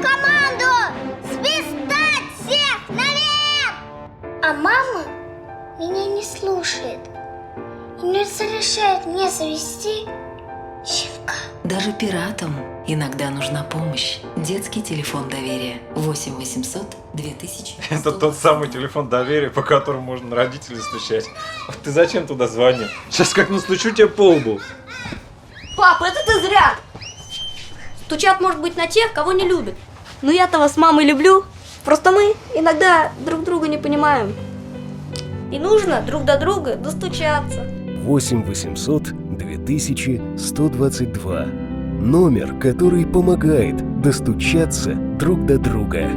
команду! Свистать всех наверх! А мама меня не слушает и не разрешает мне завести щенка. Даже пиратам иногда нужна помощь. Детский телефон доверия 8 800 2000. Это тот самый телефон доверия, по которому можно на родителей стучать. Вот ты зачем туда звонил? Сейчас как настучу тебе по лбу. Пап, это ты зря! Стучат, может быть, на тех, кого не любят. Но я-то вас с мамой люблю. Просто мы иногда друг друга не понимаем. И нужно друг до друга достучаться. 8 800 2122. Номер, который помогает достучаться друг до друга.